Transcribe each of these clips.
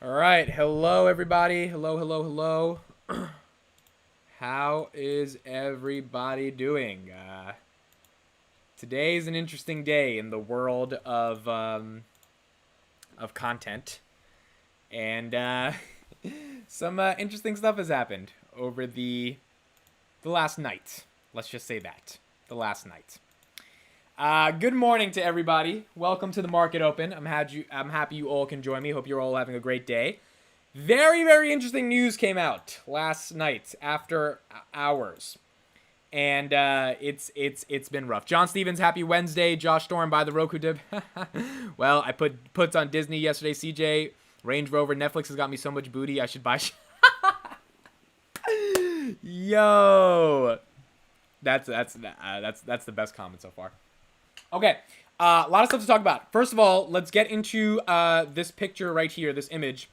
All right, hello everybody. Hello, hello, hello. How is everybody doing? Today's an interesting day in the world of content, and some interesting stuff has happened over the last night. Let's just say that the last night. Good morning to everybody. Welcome to the Market Open. I'm happy you all can join me. Hope you're all having a great day. Very, very interesting news came out last night after hours. And it's been rough. John Stevens, happy Wednesday. Josh Storm, buy the Roku dip. Well, I put puts on Disney yesterday. CJ, Range Rover, Netflix has got me so much booty. I should buy. Yo, that's the best comment so far. Okay, a lot of stuff to talk about. First of all, let's get into this picture right here, this image.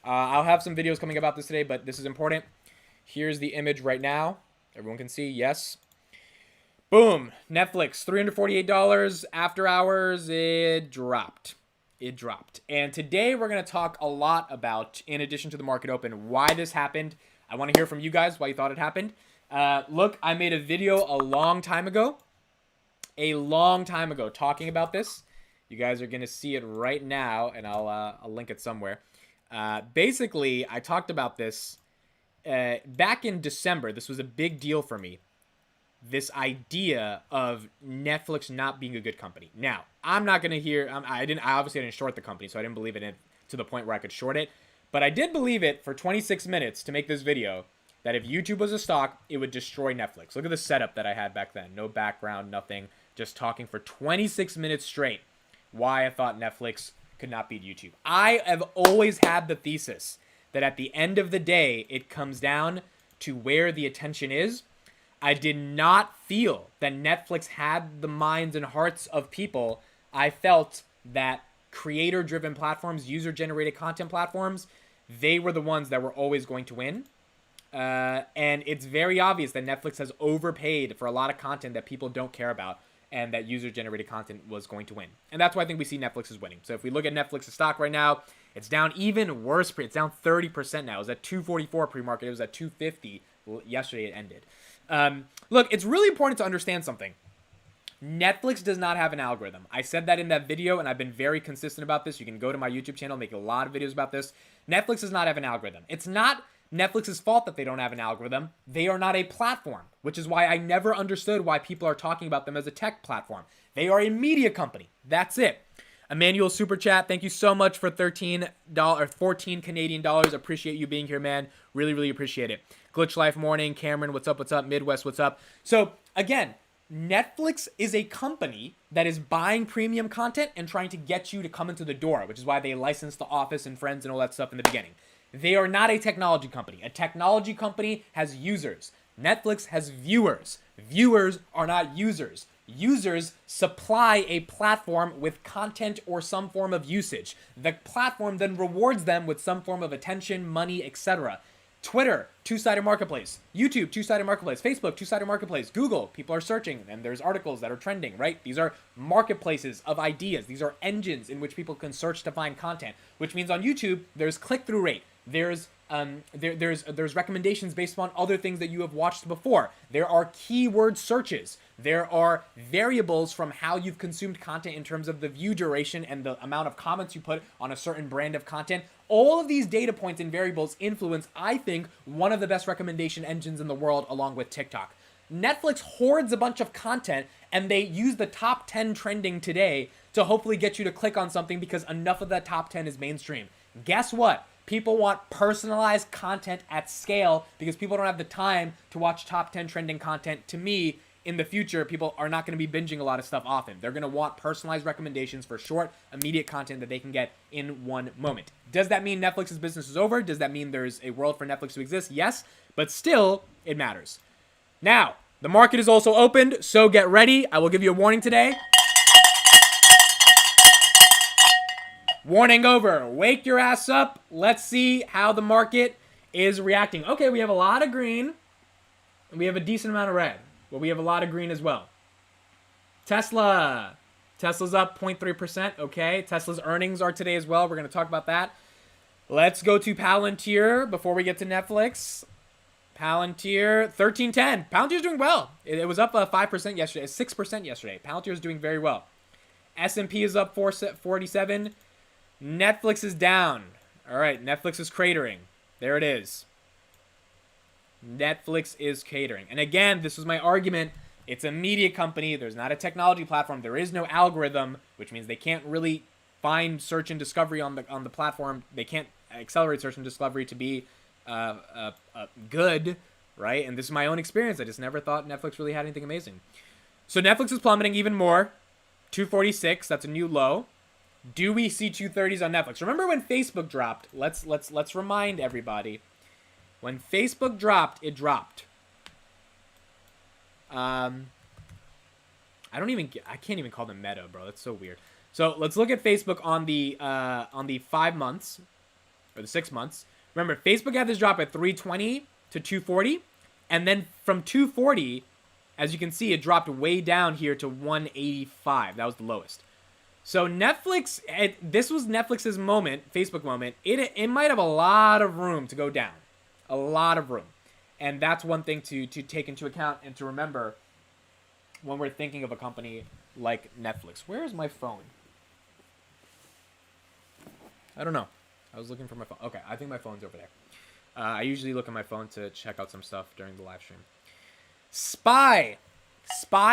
I'll have some videos coming about this today, but this is important. Here's the image right now. Everyone can see, yes. Boom, Netflix, $348 after hours. It dropped. And today we're going to talk a lot about, in addition to the Market Open, why this happened. I want to hear from you guys why you thought it happened. Look, I made a video a long time ago talking about this. You guys are going to see it right now, and I'll link it somewhere. Basically, I talked about this back in December. This was a big deal for me. This idea of Netflix not being a good company. Now, I'm not going to hear... I obviously didn't short the company, so I didn't believe it to the point where I could short it. But I did believe it for 26 minutes to make this video that if YouTube was a stock, it would destroy Netflix. Look at the setup that I had back then. No background, nothing. Just talking for 26 minutes straight why I thought Netflix could not beat YouTube. I have always had the thesis that at the end of the day, it comes down to where the attention is. I did not feel that Netflix had the minds and hearts of people. I felt that creator-driven platforms, user-generated content platforms, they were the ones that were always going to win. And it's very obvious that Netflix has overpaid for a lot of content that people don't care about, and that user-generated content was going to win. And that's why I think we see Netflix is winning. So if we look at Netflix's stock right now, it's down even worse. It's down 30% now. It was at 244 pre-market. It was at 250 yesterday. It ended. Look, it's really important to understand something. Netflix does not have an algorithm. I said that in that video, and I've been very consistent about this. You can go to my YouTube channel, make a lot of videos about this. Netflix does not have an algorithm. It's not Netflix's fault that they don't have an algorithm. They are not a platform, which is why I never understood why people are talking about them as a tech platform. They are a media company. That's it. Emmanuel Super Chat, thank you so much for $14 Canadian dollars. Appreciate you being here, man. Really, really appreciate it. Glitch Life Morning, Cameron, what's up, what's up? Midwest, what's up? So, again, Netflix is a company that is buying premium content and trying to get you to come into the door, which is why they licensed The Office and Friends and all that stuff in the beginning. They are not a technology company. A technology company has users. Netflix has viewers. Viewers are not users. Users supply a platform with content or some form of usage. The platform then rewards them with some form of attention, money, etc. Twitter, two-sided marketplace. YouTube, two-sided marketplace. Facebook, two-sided marketplace. Google, people are searching, and there's articles that are trending, right? These are marketplaces of ideas. These are engines in which people can search to find content, which means on YouTube, there's click-through rate. There's recommendations based on other things that you have watched before. There are keyword searches. There are variables from how you've consumed content in terms of the view duration and the amount of comments you put on a certain brand of content. All of these data points and variables influence, I think, one of the best recommendation engines in the world, along with TikTok. Netflix hoards a bunch of content, and they use the top 10 trending today to hopefully get you to click on something because enough of that top 10 is mainstream. Guess what? People want personalized content at scale because people don't have the time to watch top 10 trending content. To me, in the future, people are not going to be binging a lot of stuff often. They're going to want personalized recommendations for short, immediate content that they can get in one moment. Does that mean Netflix's business is over? Does that mean there's a world for Netflix to exist? Yes, but still, it matters. Now, the market is also opened, so get ready. I will give you a warning today. Warning over. Wake your ass up. Let's see how the market is reacting. Okay, we have a lot of green, and we have a decent amount of red. But we have a lot of green as well. Tesla's up 0.3%. Okay, Tesla's earnings are today as well. We're going to talk about that. Let's go to Palantir before we get to Netflix. Palantir 1310. Palantir's doing well. It was up 5% yesterday, 6% yesterday. Palantir's doing very well. S&P is up 47. Netflix is down. All right, Netflix is cratering. There it is. Netflix is catering. And again, this was my argument. It's a media company. There's not a technology platform. There is no algorithm, which means they can't really find search and discovery on the platform. They can't accelerate search and discovery to be good, right? And this is my own experience. I just never thought Netflix really had anything amazing. So Netflix is plummeting even more. 246. That's a new low. Do we see 230s on Netflix? Remember when Facebook dropped? Let's remind everybody. When Facebook dropped, it dropped. I can't even call them Meta, bro. That's so weird. So let's look at Facebook on the 5 months or the 6 months. Remember, Facebook had this drop at 320 to 240, and then from 240, as you can see, it dropped way down here to 185. That was the lowest. So Netflix, this was Netflix's moment, Facebook moment. It might have a lot of room to go down, a lot of room, and that's one thing to take into account and to remember when we're thinking of a company like Netflix. Where is my phone? I don't know. I was looking for my phone. Okay, I think my phone's over there. I usually look at my phone to check out some stuff during the live stream. SPY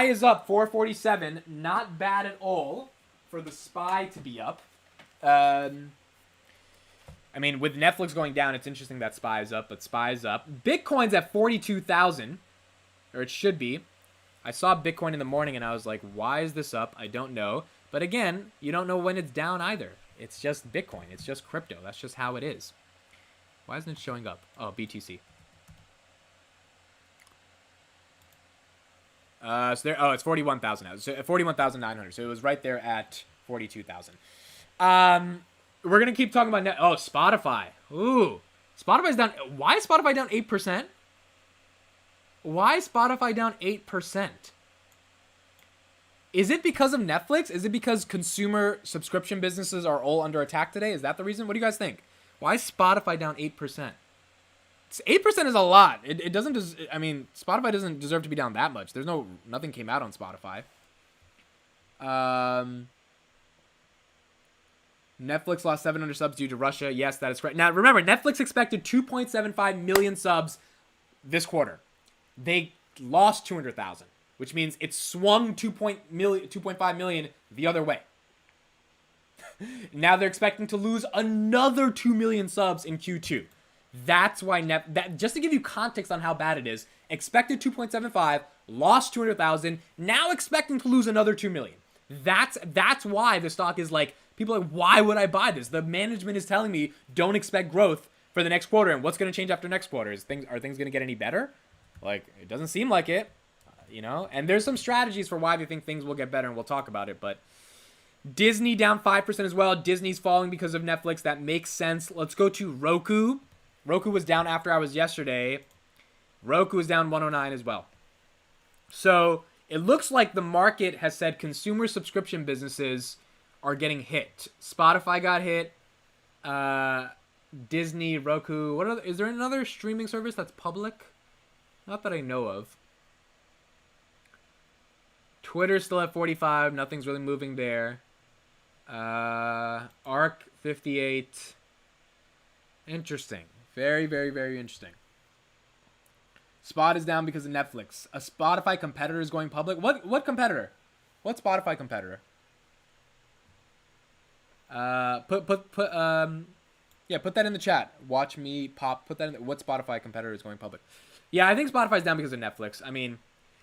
is up 447. Not bad at all for the SPY to be up. I mean, with Netflix going down, it's interesting that SPY is up, but SPY is up. Bitcoin's at 42,000, or it should be. I saw Bitcoin in the morning and I was like, why is this up? I don't know. But again, you don't know when it's down either. It's just Bitcoin. It's just crypto. That's just how it is. Why isn't it showing up? Oh, BTC. So there. Oh, it's 41,000 now. So 41,900. So it was right there at 42,000. We're gonna keep talking about Oh, Spotify. Ooh, Spotify's down. Why is Spotify down 8%? Why is Spotify down 8%? Is it because of Netflix? Is it because consumer subscription businesses are all under attack today? Is that the reason? What do you guys think? Why is Spotify down 8%? 8% is a lot. It doesn't. I mean, Spotify doesn't deserve to be down that much. Nothing came out on Spotify. Netflix lost 700 subs due to Russia. Yes, that is correct. Now remember, Netflix expected 2.75 million subs this quarter. They lost 200,000, which means it swung 2.5 million the other way. Now they're expecting to lose another 2 million subs in Q2. That's why just to give you context on how bad it is, expected 2.75, lost 200,000, now expecting to lose another 2 million. That's why the stock is like, people are like, why would I buy this? The management is telling me don't expect growth for the next quarter, and what's going to change after next quarter? Are things going to get any better? Like, it doesn't seem like it, and there's some strategies for why they think things will get better, and we'll talk about it. But Disney down 5% as well. Disney's falling because of Netflix. That makes sense. Let's go to Roku. Roku was down after hours yesterday. Roku is down 109 as well. So it looks like the market has said consumer subscription businesses are getting hit. Spotify got hit. Disney, Roku. Is there another streaming service that's public? Not that I know of. Twitter's still at 45. Nothing's really moving there. Arc 58. Interesting. Very, very, very interesting. Spot is down because of Netflix. A Spotify competitor is going public. What competitor? What Spotify competitor? Put that in the chat. Watch me pop. Put that in. What Spotify competitor is going public? Yeah, I think Spotify's down because of Netflix. I mean,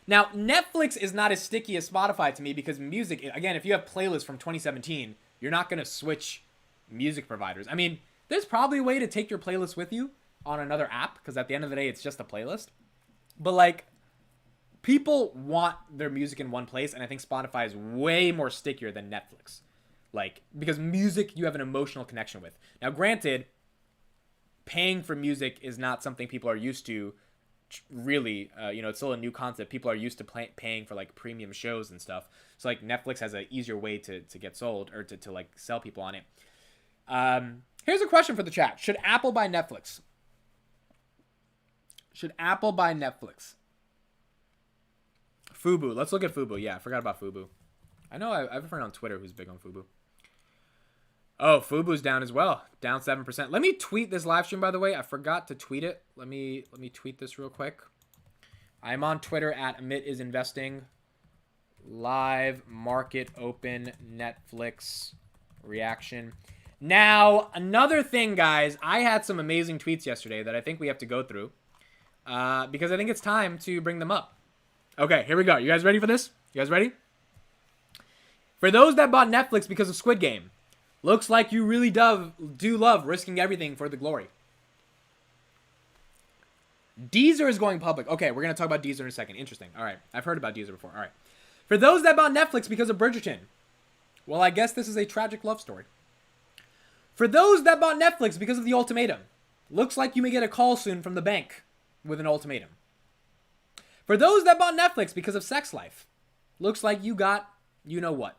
now Netflix is not as sticky as Spotify to me because music. Again, if you have playlists from 2017, you're not gonna switch music providers. I mean, there's probably a way to take your playlist with you on another app because at the end of the day, it's just a playlist. But like, people want their music in one place, and I think Spotify is way more stickier than Netflix. Like, because music you have an emotional connection with. Now, granted, paying for music is not something people are used to. Really, it's still a new concept. People are used to paying for like premium shows and stuff. So like Netflix has an easier way to get sold or to like sell people on it. Here's a question for the chat. Should Apple buy Netflix? Should Apple buy Netflix? Fubu. Let's look at Fubu. Yeah, I forgot about Fubu. I know I have a friend on Twitter who's big on Fubu. Oh, Fubu's down as well. Down 7%. Let me tweet this live stream, by the way. I forgot to tweet it. Let me tweet this real quick. I'm on Twitter at AmitIsInvesting. Live market open Netflix reaction. Now, another thing, guys. I had some amazing tweets yesterday that I think we have to go through. Because I think it's time to bring them up. Okay, here we go. You guys ready for this? You guys ready? For those that bought Netflix because of Squid Game, looks like you really do love risking everything for the glory. Deezer is going public. Okay, we're going to talk about Deezer in a second. Interesting. All right. I've heard about Deezer before. All right. For those that bought Netflix because of Bridgerton, well, I guess this is a tragic love story. For those that bought Netflix because of The Ultimatum, looks like you may get a call soon from the bank with an ultimatum. For those that bought Netflix because of Sex Life, looks like you got you know what.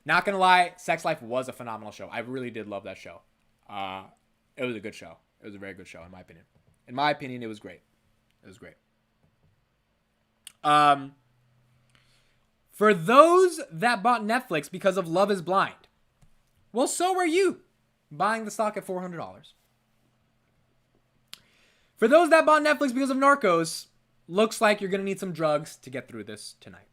Not gonna lie, Sex Life was a phenomenal show. I really did love that show. It was a good show. It was a very good show, in my opinion. In my opinion, it was great. It was great. For those that bought Netflix because of Love is Blind, well, so were you, buying the stock at $400. For those that bought Netflix because of Narcos, looks like you're going to need some drugs to get through this tonight.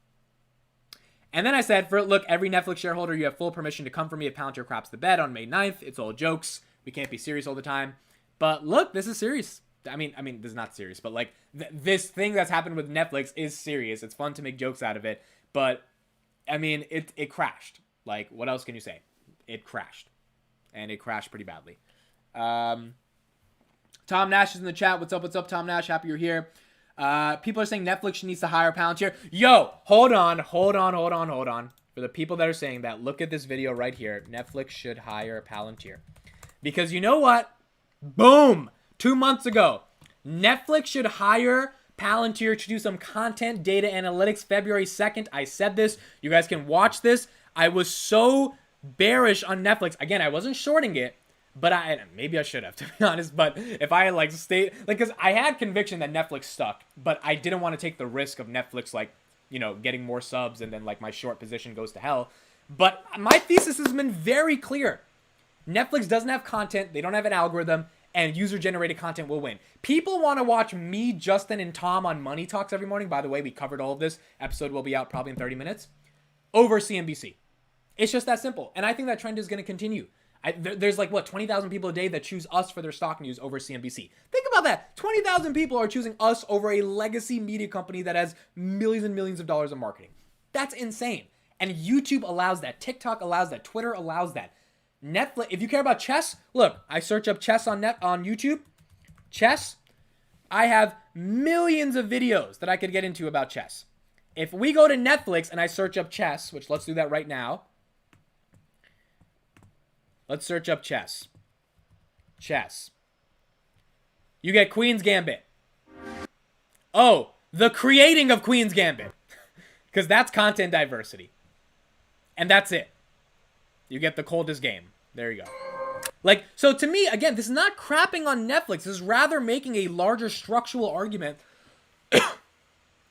And then I said, look, every Netflix shareholder, you have full permission to come for me if Palantir craps the bed on May 9th. It's all jokes. We can't be serious all the time. But look, this is serious. I mean, this is not serious, but like this thing that's happened with Netflix is serious. It's fun to make jokes out of it. But I mean, it crashed. Like, what else can you say? It crashed. And it crashed pretty badly. Tom Nash is in the chat. What's up, Tom Nash? Happy you're here. People are saying Netflix needs to hire Palantir. Yo, hold on. For the people that are saying that, look at this video right here. Netflix should hire Palantir. Because you know what? Boom! 2 months ago, Netflix should hire Palantir to do some content data analytics. February 2nd, I said this. You guys can watch this. I was so bearish on Netflix. Again, I wasn't shorting it. But maybe I should have, to be honest. But if I had like stayed, like, because I had conviction that Netflix stuck, but I didn't want to take the risk of Netflix, like, you know, getting more subs and then like my short position goes to hell. But my thesis has been very clear. Netflix doesn't have content. They don't have an algorithm, and user-generated content will win. People want to watch me, Justin, and Tom on Money Talks every morning. By the way, we covered all of this. Episode will be out probably in 30 minutes. Over CNBC. It's just that simple. And I think that trend is going to continue. There's like, what, 20,000 people a day that choose us for their stock news over CNBC. Think about that. 20,000 people are choosing us over a legacy media company that has millions and millions of dollars of marketing. That's insane. And YouTube allows that. TikTok allows that. Twitter allows that. Netflix, if you care about chess, look, I search up chess on YouTube. Chess. I have millions of videos that I could get into about chess. If we go to Netflix and I search up chess, which let's do that right now. Let's search up chess. Chess. You get Queen's Gambit. Oh, the creating of Queen's Gambit. Because that's content diversity. And that's it. You get the coldest game. There you go. Like, so to me, again, this is not crapping on Netflix. This is rather making a larger structural argument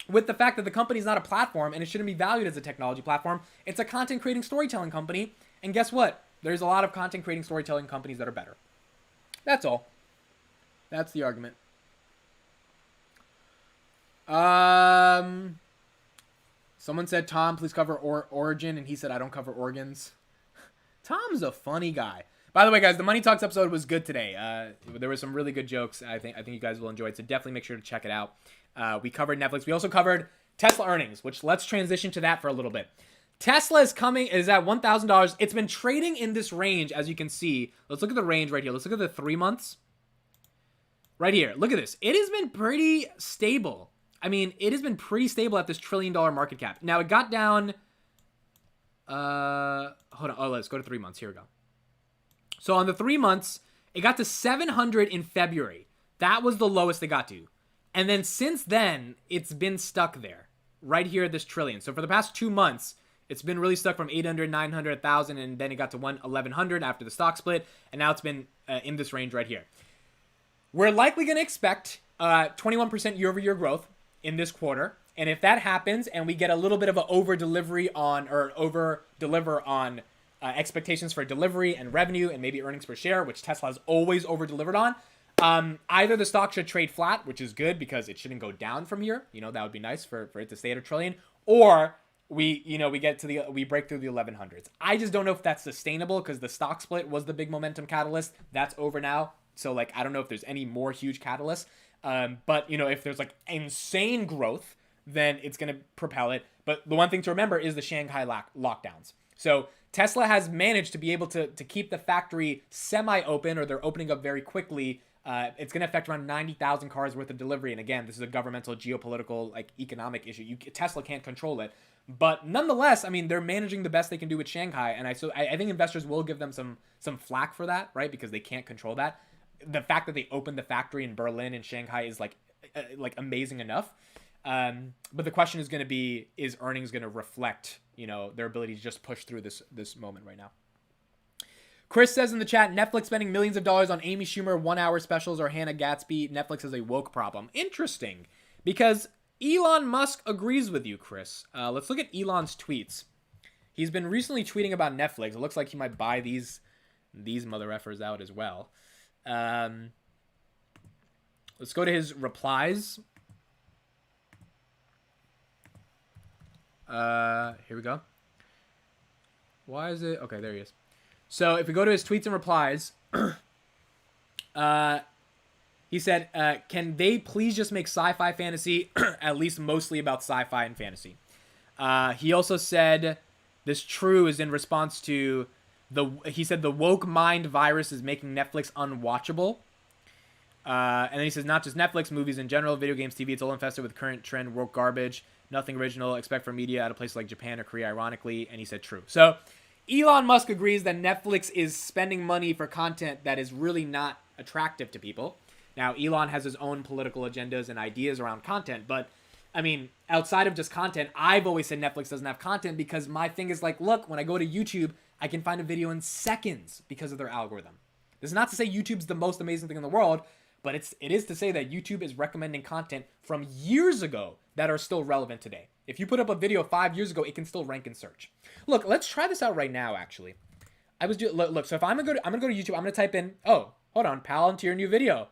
with the fact that the company is not a platform and it shouldn't be valued as a technology platform. It's a content creating storytelling company. And guess what? There's a lot of content creating storytelling companies that are better. That's all. That's the argument. Someone said, Tom, please cover Origin. And he said, I don't cover organs. Tom's a funny guy. By the way, guys, the Money Talks episode was good today. There were some really good jokes. I think you guys will enjoy it. So definitely make sure to check it out. We covered Netflix. We also covered Tesla earnings, which let's transition to that for a little bit. Tesla is at $1,000. It's been trading in this range, as you can see. Let's look at the range right here. Let's look at the 3 months. Right here. Look at this. It has been pretty stable. I mean, it has been pretty stable at this $1 trillion market cap. Now, it got down... hold on. Oh, let's go to 3 months. Here we go. So, on the 3 months, it got to 700 in February. That was the lowest it got to. And then, since then, it's been stuck there. Right here at this trillion. So, for the past 2 months... It's been really stuck from 800, 900, 1,000, and then it got to 1,100 after the stock split, and now it's been in this range right here. We're likely going to expect 21% year-over-year growth in this quarter, and if that happens and we get a little bit of an over-deliver on expectations for delivery and revenue and maybe earnings per share, which Tesla has always over-delivered on, either the stock should trade flat, which is good because it shouldn't go down from here. That would be nice for it to stay at $1 trillion, or we break through the 1100s. I just don't know if that's sustainable because the stock split was the big momentum catalyst. That's over now. So I don't know if there's any more huge catalysts. But if there's insane growth, then it's going to propel it. But the one thing to remember is the Shanghai lockdowns. So Tesla has managed to be able to keep the factory semi-open, or they're opening up very quickly. It's going to affect around 90,000 cars worth of delivery. And again, this is a governmental, geopolitical, economic issue. Tesla can't control it. But nonetheless, they're managing the best they can do with Shanghai. And I think investors will give them some flack for that, right? Because they can't control that. The fact that they opened the factory in Berlin and Shanghai is amazing enough. But the question is going to be, is earnings going to reflect, their ability to just push through this moment right now? Chris says in the chat, Netflix spending millions of dollars on Amy Schumer 1-hour specials or Hannah Gatsby. Netflix has a woke problem. Interesting, because Elon Musk agrees with you, Chris. Let's look at Elon's tweets. He's been recently tweeting about Netflix. It looks like he might buy these mother effers out as well. Let's go to his replies. Here we go. Why is it? Okay, there he is. So if we go to his tweets and replies, he said, can they please just make sci-fi fantasy at least mostly about sci-fi and fantasy? He also said, this true is in response to he said the woke mind virus is making Netflix unwatchable. And then he says, not just Netflix, movies in general, video games, TV, it's all infested with current trend, woke garbage, nothing original, expect from media at a place like Japan or Korea, ironically. And he said true. So Elon Musk agrees that Netflix is spending money for content that is really not attractive to people. Now, Elon has his own political agendas and ideas around content, but outside of just content, I've always said Netflix doesn't have content because my thing is look, when I go to YouTube, I can find a video in seconds because of their algorithm. This is not to say YouTube's the most amazing thing in the world, but it is to say that YouTube is recommending content from years ago that are still relevant today. If you put up a video 5 years ago, it can still rank in search. Look, let's try this out right now, actually. Look, so if I'm gonna go to YouTube, I'm gonna type in, oh, hold on, Palantir new video.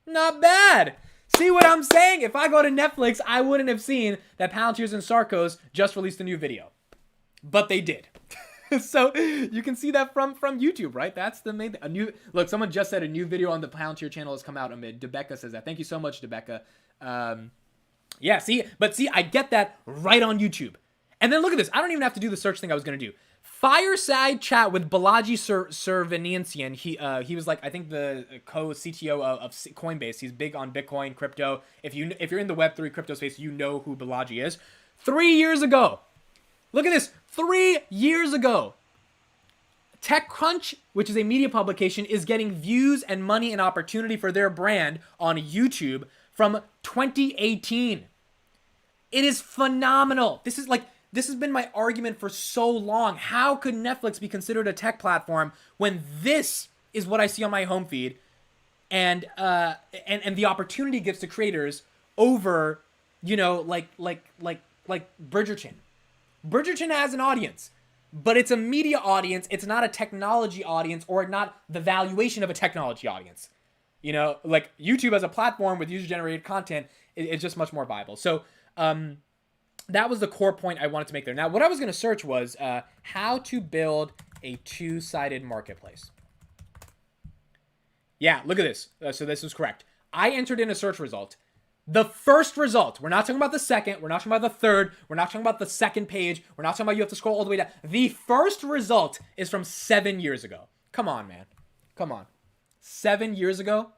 Not bad. See what I'm saying? If I go to Netflix, I wouldn't have seen that Palantirs and Sarkos just released a new video. But they did. So you can see that from YouTube, right? That's the main thing. Look, someone just said a new video on the Palantir channel has come out amid. Debecca says that. Thank you so much, Debecca. Yeah, see, I get that right on YouTube. And then look at this. I don't even have to do the search thing I was going to do. Fireside chat with Balaji Servanian. He was I think the co-CTO of Coinbase. He's big on Bitcoin, crypto. If you're in the Web3 crypto space, you know who Balaji is. 3 years ago. Look at this. 3 years ago. TechCrunch, which is a media publication, is getting views and money and opportunity for their brand on YouTube from 2018. It is phenomenal. This has been my argument for so long. How could Netflix be considered a tech platform when this is what I see on my home feed, and the opportunity gives to creators over, like Bridgerton. Bridgerton has an audience, but it's a media audience. It's not a technology audience, or not the valuation of a technology audience. YouTube as a platform with user-generated content is just much more viable. So that was the core point I wanted to make there. Now, what I was going to search was how to build a two-sided marketplace. Yeah, look at this. So this was correct. I entered in a search result. The first result, we're not talking about the second, we're not talking about the third, we're not talking about the second page, we're not talking about you have to scroll all the way down. The first result is from 7 years ago. Come on, man. Come on. 7 years ago?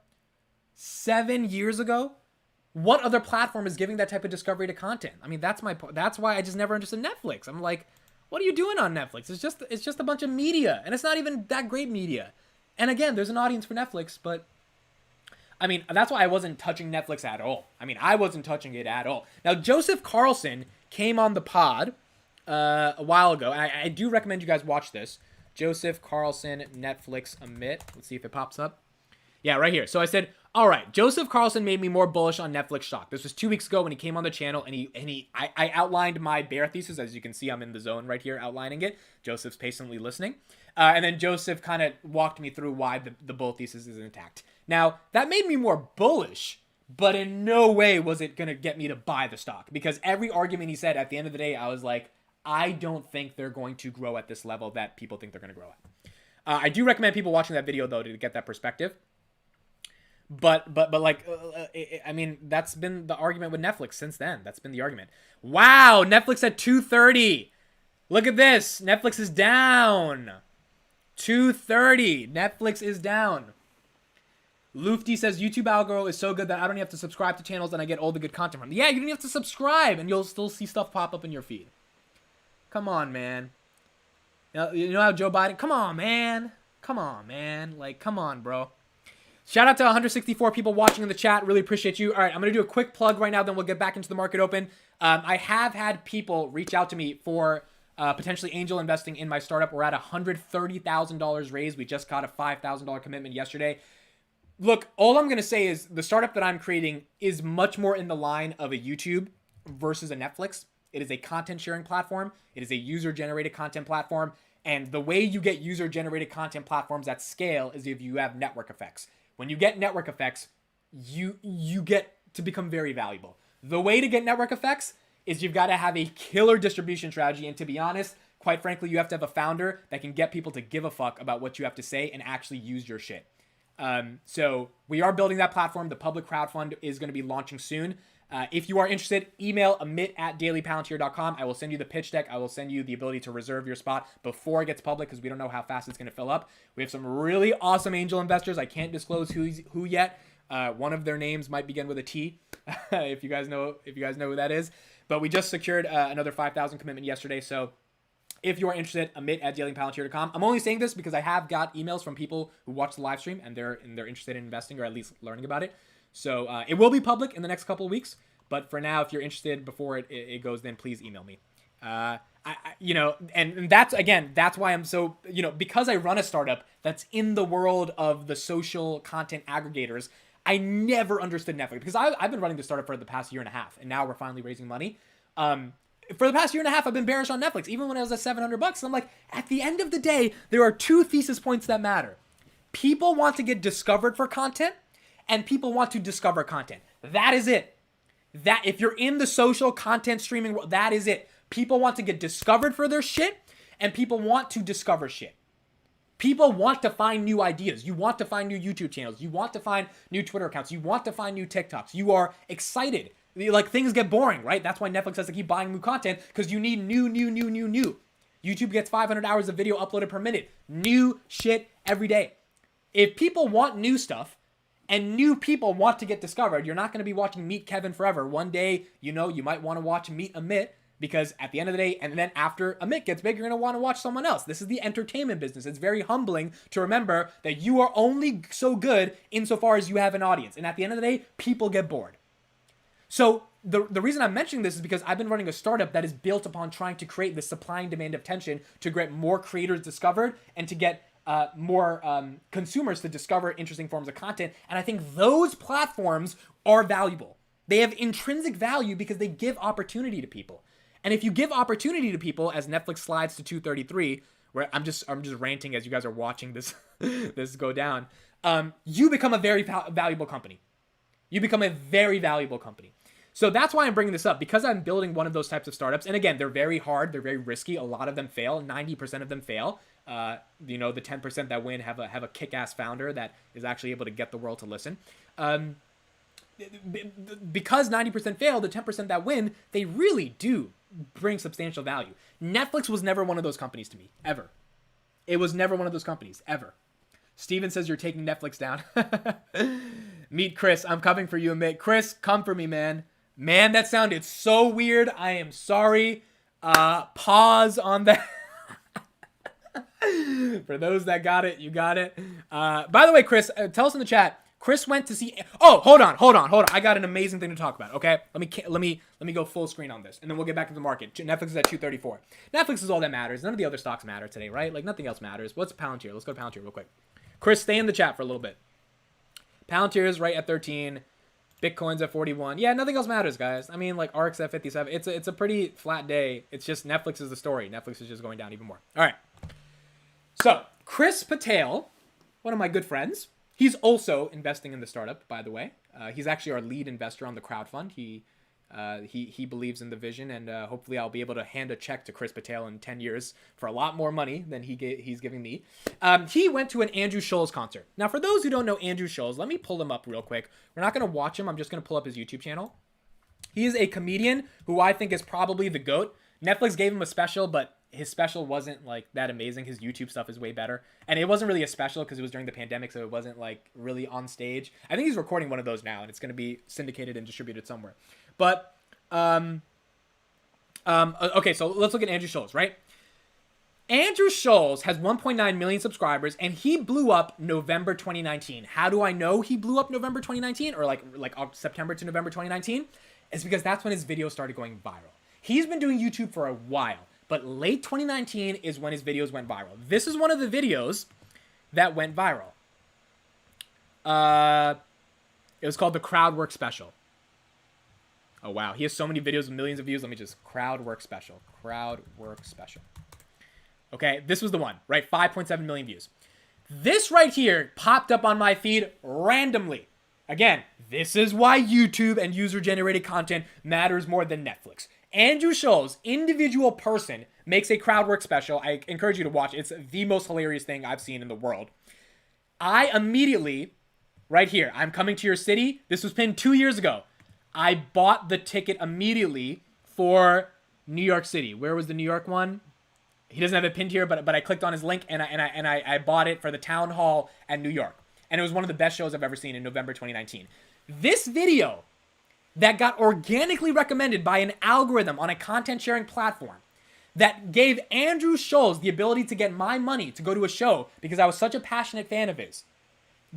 7 years ago? What other platform is giving that type of discovery to content? That's why I just never understood Netflix. I'm like, what are you doing on Netflix? It's just a bunch of media, and it's not even that great media. And again, there's an audience for Netflix, but that's why I wasn't touching Netflix at all. I wasn't touching it at all. Now, Joseph Carlson came on the pod a while ago. I do recommend you guys watch this. Joseph Carlson, Netflix Amit. Let's see if it pops up. Yeah, right here. So I said, all right, Joseph Carlson made me more bullish on Netflix stock. This was 2 weeks ago when he came on the channel, and I outlined my bear thesis. As you can see, I'm in the zone right here outlining it. Joseph's patiently listening. And then Joseph kind of walked me through why the bull thesis is intact. Now, that made me more bullish, but in no way was it going to get me to buy the stock. Because every argument he said, at the end of the day, I was like, I don't think they're going to grow at this level that people think they're going to grow at. I do recommend people watching that video, though, to get that perspective. But I mean, that's been the argument with Netflix since then. That's been the argument. Wow, Netflix at 230. Look at this. Netflix is down. 230. Netflix is down. Lufty says, YouTube algorithm is so good that I don't have to subscribe to channels and I get all the good content from them. Yeah, you don't have to subscribe and you'll still see stuff pop up in your feed. Come on, man. You know how Joe Biden... Come on, man. Come on, man. Like, come on, bro. Shout out to 164 people watching in the chat. Really appreciate you. All right, I'm going to do a quick plug right now, then we'll get back into the market open. I have had people reach out to me for potentially angel investing in my startup. We're at $130,000 raised. We just got a $5,000 commitment yesterday. Look, all I'm going to say is the startup that I'm creating is much more in the line of a YouTube versus a Netflix. It is a content sharing platform. It is a user-generated content platform. And the way you get user-generated content platforms at scale is if you have network effects. When you get network effects, you get to become very valuable. The way to get network effects is you've got to have a killer distribution strategy. And to be honest, quite frankly, you have to have a founder that can get people to give a fuck about what you have to say and actually use your shit. So we are building that platform. The public crowdfund is going to be launching soon. If you are interested, email amit@dailypalantir.com. I will send you the pitch deck. I will send you the ability to reserve your spot before it gets public because we don't know how fast it's going to fill up. We have some really awesome angel investors. I can't disclose who yet. One of their names might begin with a T, if you guys know who that is. But we just secured another 5,000 commitment yesterday. So if you are interested, amit@dailypalantir.com. I'm only saying this because I have got emails from people who watch the live stream and they're interested in investing or at least learning about it. So it will be public in the next couple of weeks. But for now, if you're interested before it goes, then please email me. And that's why I'm so, because I run a startup that's in the world of the social content aggregators, I never understood Netflix because I've been running the startup for the past year and a half, and now we're finally raising money. For the past year and a half, I've been bearish on Netflix, even when I was at $700. I'm like, at the end of the day, there are two thesis points that matter. People want to get discovered for content, and people want to discover content. That is it. That if you're in the social content streaming world, that is it. People want to get discovered for their shit, and people want to discover shit. People want to find new ideas. You want to find new YouTube channels. You want to find new Twitter accounts. You want to find new TikToks. You are excited. Like, things get boring, right? That's why Netflix has to keep buying new content, because you need new. YouTube gets 500 hours of video uploaded per minute. New shit every day. If people want new stuff, and new people want to get discovered, you're not going to be watching Meet Kevin forever. One day, you might want to watch Meet Amit, because at the end of the day, and then after Amit gets big, you're going to want to watch someone else. This is the entertainment business. It's very humbling to remember that you are only so good insofar as you have an audience. And at the end of the day, people get bored. So the reason I'm mentioning this is because I've been running a startup that is built upon trying to create the supply and demand of tension to get more creators discovered and to get more consumers to discover interesting forms of content. And I think those platforms are valuable. They have intrinsic value because they give opportunity to people. And if you give opportunity to people, as Netflix slides to 233, where I'm just ranting as you guys are watching this this go down, you become a very valuable company. You become a very valuable company. So that's why I'm bringing this up, because I'm building one of those types of startups. And again, they're very hard. They're very risky. A lot of them fail. 90% of them fail. The 10% that win have a kick-ass founder that is actually able to get the world to listen. Because 90% fail, the 10% that win, they really do bring substantial value. Netflix was never one of those companies to me, ever. It was never one of those companies, ever. Steven says you're taking Netflix down. Meet Chris. I'm coming for you, mate. Chris, come for me, man. Man, that sounded so weird. I am sorry. Pause on that. For those that got it, you got it. By the way, Chris, tell us in the chat, Chris went to see. Oh, hold on. I got an amazing thing to talk about. Okay, let me go full screen on this, and then we'll get back to the market. Netflix is at 234. Netflix is all that matters. None of the other stocks matter today, right? Like nothing else matters. What's Palantir? Let's go to Palantir real quick. Chris, stay in the chat for a little bit. Palantir is right at 13. Bitcoin's at 41. Yeah, nothing else matters, guys. I mean, like ARK's at 57. It's a pretty flat day. It's just Netflix is the story. Netflix is just going down even more. All right. So Chris Patel, one of my good friends. He's also investing in the startup, by the way. He's actually our lead investor on the crowdfund. He believes in the vision, and hopefully I'll be able to hand a check to Chris Patel in 10 years for a lot more money than he's giving me. He went to an Andrew Schulz concert. Now, for those who don't know Andrew Schulz, let me pull him up real quick. We're not going to watch him. I'm just going to pull up his YouTube channel. He is a comedian who I think is probably the GOAT. Netflix gave him a special, but his special wasn't like that amazing. His YouTube stuff is way better. And it wasn't really a special because it was during the pandemic, so it wasn't like really on stage. I think he's recording one of those now, and it's going to be syndicated and distributed somewhere. But, okay, so let's look at Andrew Schulz, right? Andrew Schulz has 1.9 million subscribers, and he blew up November 2019. How do I know he blew up November 2019 or like September to November 2019? It's because that's when his videos started going viral. He's been doing YouTube for a while, but late 2019 is when his videos went viral. This is one of the videos that went viral. It was called the Crowd Work Special. Oh, wow. He has so many videos with millions of views. Let me just... Crowd Work Special. Crowd Work Special. Okay, this was the one, right? 5.7 million views. This right here popped up on my feed randomly. Again, this is why YouTube and user-generated content matters more than Netflix. Andrew Schulz, individual person, makes a crowd work special. I encourage you to watch it. It's the most hilarious thing I've seen in the world. I immediately, right here, I'm coming to your city. This was pinned 2 years ago. I bought the ticket immediately for New York City. Where was the New York one? He doesn't have it pinned here, but I clicked on his link and I bought it for the town hall at New York. And it was one of the best shows I've ever seen in November 2019. This video that got organically recommended by an algorithm on a content sharing platform that gave Andrew Schulz the ability to get my money to go to a show because I was such a passionate fan of his,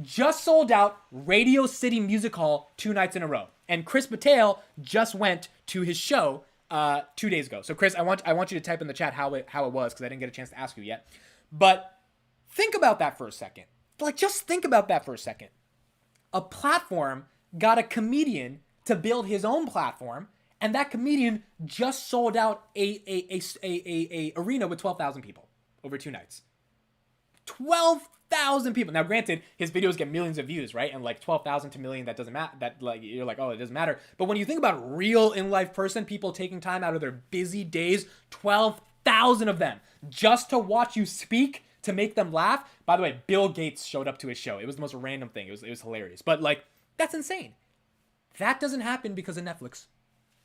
just sold out Radio City Music Hall 2 nights in a row. And Chris Patel just went to his show 2 days ago. So Chris, I want you to type in the chat how it was because I didn't get a chance to ask you yet. But think about that for a second. Like, just think about that for a second. A platform got a comedian to build his own platform, and that comedian just sold out a arena with 12,000 people over 2 nights. 12,000 people. Now, granted, his videos get millions of views, right? And like 12,000 to million, that doesn't matter. That like you're like, oh, it doesn't matter. But when you think about real in life person, people taking time out of their busy days, 12,000 of them just to watch you speak, to make them laugh. By the way, Bill Gates showed up to his show. It was the most random thing. It was hilarious. But like, that's insane. That doesn't happen because of Netflix.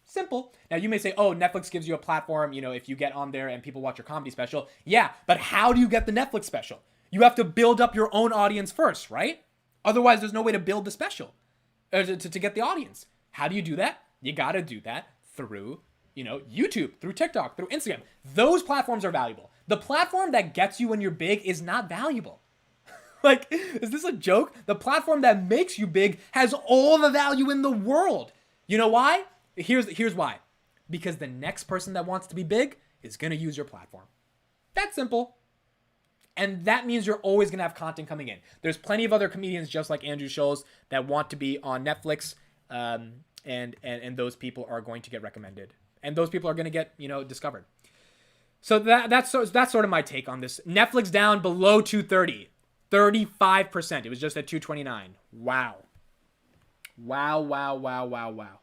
Simple. Now, you may say, oh, Netflix gives you a platform, you know, if you get on there and people watch your comedy special. Yeah, but how do you get the Netflix special? You have to build up your own audience first, right? Otherwise, there's no way to build the special to get the audience. How do you do that? You got to do that through, you know, YouTube, through TikTok, through Instagram. Those platforms are valuable. The platform that gets you when you're big is not valuable. Like, is this a joke? The platform that makes you big has all the value in the world. You know why? Here's why. Because the next person that wants to be big is going to use your platform. That's simple. And that means you're always going to have content coming in. There's plenty of other comedians just like Andrew Schulz that want to be on Netflix, and those people are going to get recommended. And those people are going to get, you know, discovered. So that's sort of my take on this. Netflix down below 230. 35%. It was just at 229. Wow. Wow.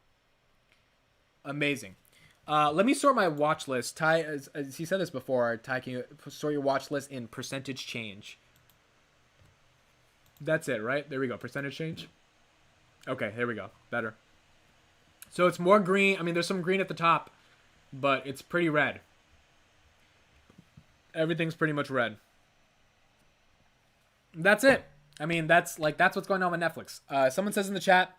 Amazing. Let me sort my watch list. Ty, as he said this before, Ty, can you sort your watch list in percentage change? That's it, right? There we go. Percentage change. Okay, there we go. Better. So it's more green. I mean, there's some green at the top, but it's pretty red. Everything's pretty much red. That's it. I mean, that's what's going on with Netflix. Someone says in the chat,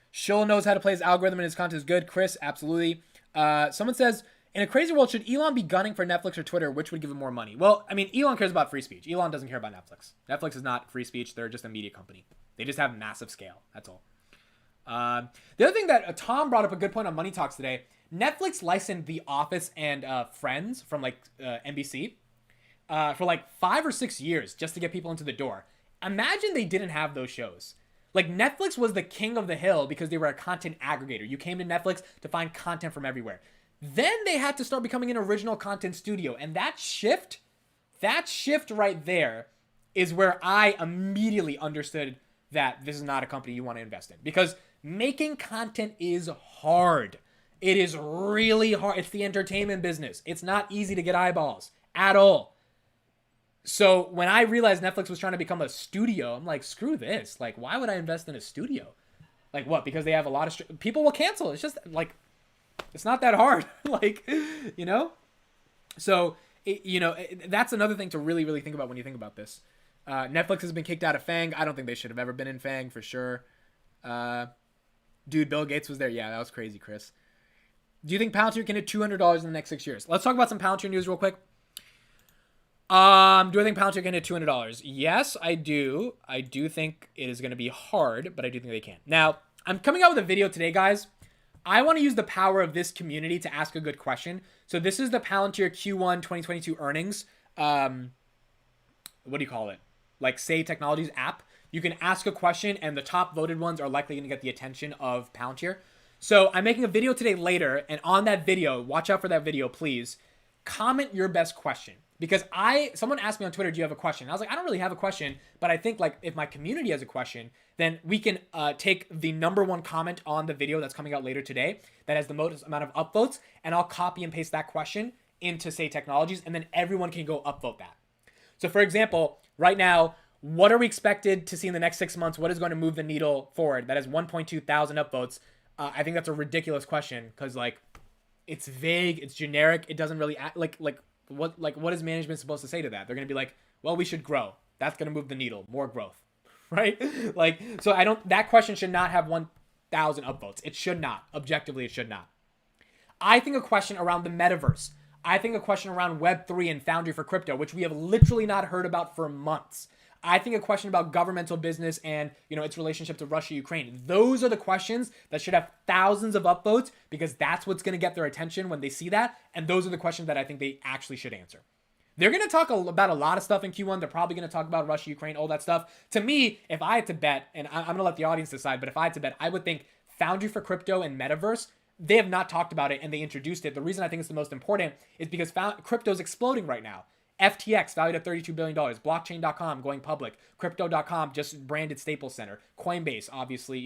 Schulz knows how to play his algorithm and his content is good. Chris, absolutely. Someone says, In a crazy world, should Elon be gunning for Netflix or Twitter? Which would give him more money? Well, I mean, Elon cares about free speech. Elon doesn't care about Netflix. Netflix is not free speech. They're just a media company. They just have massive scale. That's all. The other thing that Tom brought up a good point on Money Talks today. Netflix licensed The Office and Friends from like NBC for like 5 or 6 years just to get people into the door. Imagine they didn't have those shows. Like Netflix was the king of the hill because they were a content aggregator. You came to Netflix to find content from everywhere. Then they had to start becoming an original content studio. And that shift right there is where I immediately understood that this is not a company you want to invest in. Because making content is hard. It is really hard. It's the entertainment business. It's not easy to get eyeballs at all. So when I realized Netflix was trying to become a studio, I'm like, screw this. Like, why would I invest in a studio? Like, what? Because they have a lot of... people will cancel. It's just, like, it's not that hard. Like, you know? So, that's another thing to really, really think about when you think about this. Netflix has been kicked out of FANG. I don't think they should have ever been in FANG, for sure. Dude, Bill Gates was there. Yeah, that was crazy, Chris. Do you think Palantir can hit $200 in the next 6 years? Let's talk about some Palantir news real quick. Do I think Palantir can hit $200? Yes, I do. I do think it is going to be hard, but I do think they can. Now, I'm coming out with a video today, guys. I want to use the power of this community to ask a good question. So this is the Palantir Q1 2022 earnings. What do you call it? Like Say Technologies app. You can ask a question, and the top voted ones are likely going to get the attention of Palantir. So I'm making a video today later, and on that video, watch out for that video, please. Comment your best question. Because someone asked me on Twitter, do you have a question? And I was like, I don't really have a question, but I think like if my community has a question, then we can take the #1 comment on the video that's coming out later today that has the most amount of upvotes, and I'll copy and paste that question into Say Technologies, and then everyone can go upvote that. So for example, right now, what are we expected to see in the next 6 months? What is going to move the needle forward? That has 1.2 thousand upvotes. I think that's a ridiculous question because like it's vague, it's generic, it doesn't really act like what is management supposed to say to that? They're going to be like, well, we should grow. That's going to move the needle. More growth, right? Like, so that question should not have 1,000 upvotes. It should not. Objectively, it should not. I think a question around the metaverse. I think a question around Web3 and Foundry for crypto, which we have literally not heard about for months. I think a question about governmental business and, its relationship to Russia, Ukraine. Those are the questions that should have thousands of upvotes because that's what's going to get their attention when they see that. And those are the questions that I think they actually should answer. They're going to talk about a lot of stuff in Q1. They're probably going to talk about Russia, Ukraine, all that stuff. To me, if I had to bet, and I'm going to let the audience decide, but if I had to bet, I would think Foundry for crypto and metaverse, they have not talked about it and they introduced it. The reason I think it's the most important is because crypto is exploding right now. FTX valued at $32 billion. Blockchain.com going public. Crypto.com just branded Staples Center. Coinbase, obviously,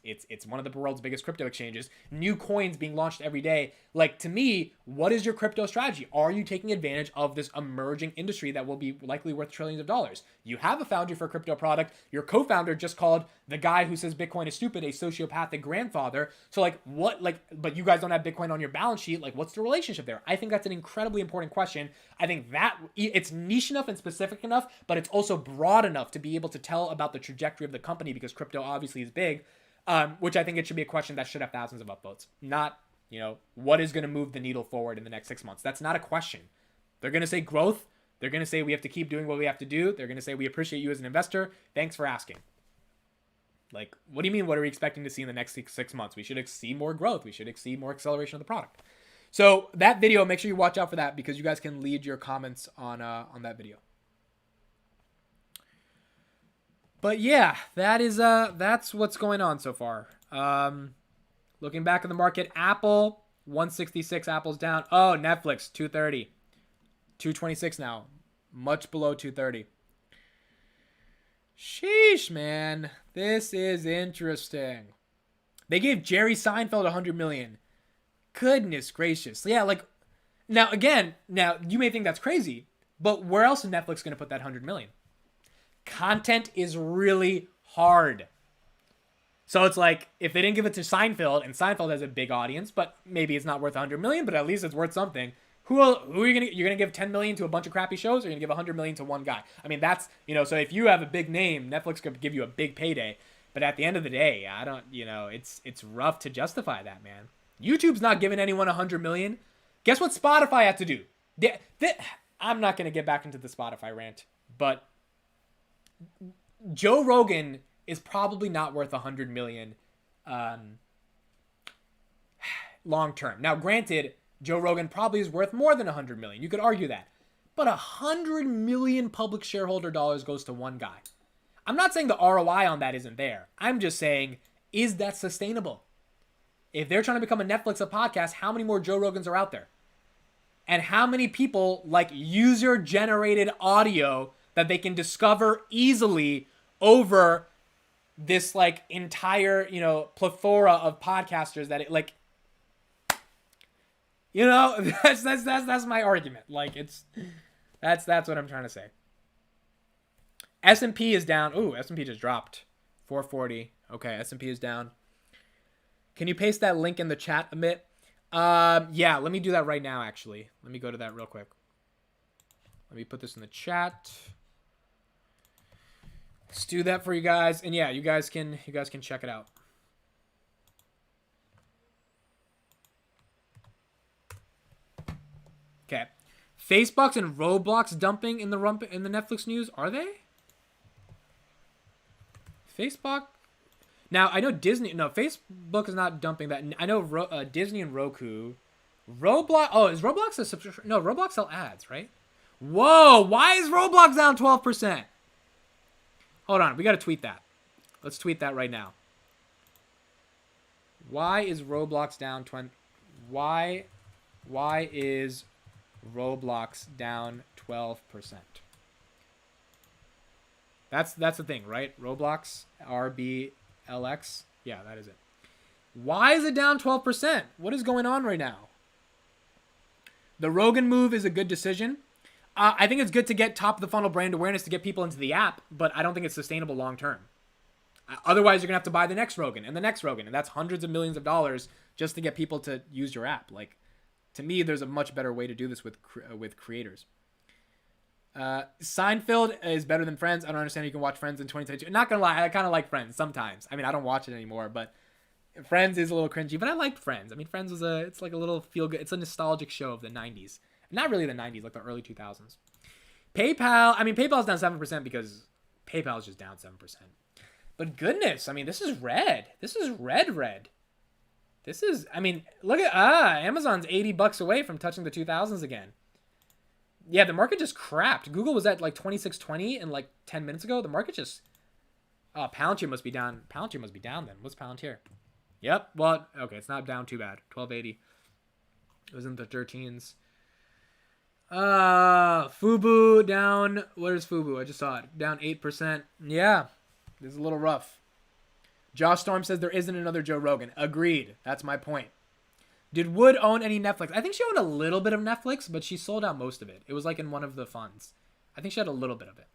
it's one of the world's biggest crypto exchanges. New coins being launched every day. Like, to me, what is your crypto strategy? Are you taking advantage of this emerging industry that will be likely worth trillions of dollars? You have a Foundry for crypto product. Your co-founder just called the guy who says Bitcoin is stupid a sociopathic grandfather. So but you guys don't have Bitcoin on your balance sheet. Like, what's the relationship there? I think that's an incredibly important question. I think that it's niche enough and specific enough, but it's also broad enough to be able to tell about the trajectory of the company because crypto obviously is big. Which I think it should be a question that should have thousands of upvotes. Not, what is going to move the needle forward in the next 6 months? That's not a question. They're going to say growth. They're going to say we have to keep doing what we have to do. They're going to say we appreciate you as an investor. Thanks for asking. Like, what do you mean? What are we expecting to see in the next 6 months? We should see more growth. We should see more acceleration of the product. So that video, make sure you watch out for that because you guys can lead your comments on that video. But yeah, that's what's going on so far. Looking back at the market, Apple 166, Apple's down. Oh, Netflix 230, 226 now, much below 230. Sheesh, man, this is interesting. They gave Jerry Seinfeld $100 million. Goodness gracious, yeah. Like now you may think that's crazy, but where else is Netflix going to put that $100 million? Content is really hard. So it's like, if they didn't give it to Seinfeld, and Seinfeld has a big audience, but maybe it's not worth $100 million, but at least it's worth something. Who are you you're gonna give $10 million to a bunch of crappy shows, or you're gonna give $100 million to one guy? I mean, that's, so if you have a big name, Netflix could give you a big payday. But at the end of the day, it's rough to justify that, man. YouTube's not giving anyone 100 million. Guess what Spotify had to do? I'm not going to get back into the Spotify rant, but Joe Rogan is probably not worth 100 million long term. Now, granted, Joe Rogan probably is worth more than 100 million. You could argue that. But 100 million public shareholder dollars goes to one guy. I'm not saying the ROI on that isn't there. I'm just saying, is that sustainable? If they're trying to become a Netflix of podcasts, how many more Joe Rogans are out there? And how many people like user-generated audio that they can discover easily over this like entire, plethora of podcasters that it like, that's my argument. Like that's what I'm trying to say. S&P is down. Ooh, S&P just dropped 440. Okay, S&P is down. Can you paste that link in the chat a bit? Yeah, let me do that right now, actually. Let me go to that real quick. Let me put this in the chat. Let's do that for you guys. And yeah, you guys can check it out. Okay. Facebook's and Roblox dumping in the Netflix news. Are they? Facebook? Now, I know Disney... No, Facebook is not dumping that. I know Disney and Roku. Roblox... Oh, is Roblox a subscription? No, Roblox sell ads, right? Whoa! Why is Roblox down 12%? Hold on. We got to tweet that. Let's tweet that right now. Why is Roblox down 20... Why is Roblox down 12%? That's the thing, right? Roblox, RBLX. Yeah, that is it. Why is it down 12%? What is going on right now? The Rogan move is a good decision. I think it's good to get top of the funnel brand awareness to get people into the app, but I don't think it's sustainable long term. Otherwise, you're going to have to buy the next Rogan and the next Rogan, and that's hundreds of millions of dollars just to get people to use your app. Like, to me, there's a much better way to do this with creators. Seinfeld is better than Friends. I don't understand how you can watch Friends in 2022. Not gonna lie, I kind of like Friends sometimes. I mean, I don't watch it anymore, but Friends is a little cringy. But I liked Friends. I mean, Friends was it's like a little feel good. It's a nostalgic show of the 90s. Not really the 90s, like the early 2000s. PayPal. I mean, PayPal's down 7% because PayPal's just down 7%. But goodness, I mean, this is red. This is red. This is. I mean, look at Amazon's $80 away from touching the 2000s again. Yeah, the market just crapped. Google was at like 26.20 and like 10 minutes ago. The market just... Oh, Palantir must be down. Palantir must be down then. What's Palantir? Yep. Well, okay, it's not down too bad. 1280. It was in the 13s. Fubu down. What is Fubu? I just saw it. Down 8%. Yeah, this is a little rough. Josh Storm says there isn't another Joe Rogan. Agreed. That's my point. Did Wood own any Netflix? I think she owned a little bit of Netflix, but she sold out most of it. It was like in one of the funds. I think she had a little bit of it.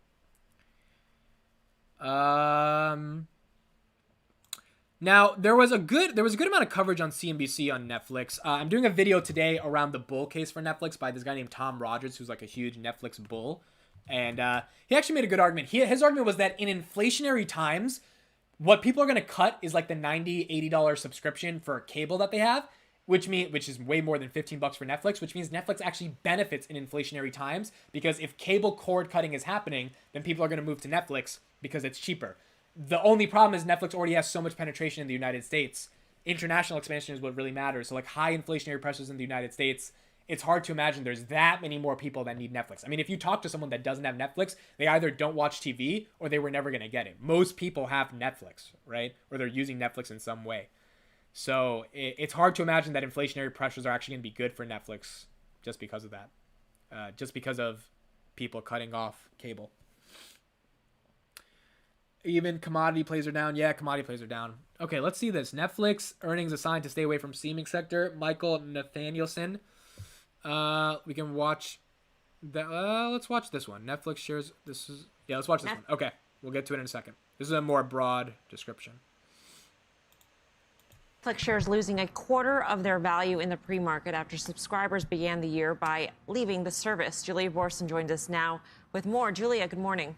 Now there was a good amount of coverage on CNBC on Netflix. I'm doing a video today around the bull case for Netflix by this guy named Tom Rogers, who's like a huge Netflix bull, and he actually made a good argument. His argument was that in inflationary times, what people are going to cut is like the $90, $80 subscription for cable that they have. Which is way more than $15 for Netflix, which means Netflix actually benefits in inflationary times because if cable cord cutting is happening, then people are going to move to Netflix because it's cheaper. The only problem is Netflix already has so much penetration in the United States. International expansion is what really matters. So like high inflationary pressures in the United States, it's hard to imagine there's that many more people that need Netflix. I mean, if you talk to someone that doesn't have Netflix, they either don't watch TV or they were never going to get it. Most people have Netflix, right? Or they're using Netflix in some way. So it's hard to imagine that inflationary pressures are actually going to be good for Netflix just because of that. Just because of people cutting off cable. Even commodity plays are down. Yeah, commodity plays are down. Okay, let's see this. Netflix earnings assigned to stay away from streaming sector. Michael Nathanielson. We can watch that. Let's watch this one. Netflix shares. Let's watch this one. Okay, we'll get to it in a second. This is a more broad description. Netflix shares losing a quarter of their value in the pre-market after subscribers began the year by leaving the service. Julia Borson joined us now with more. Julia, good morning.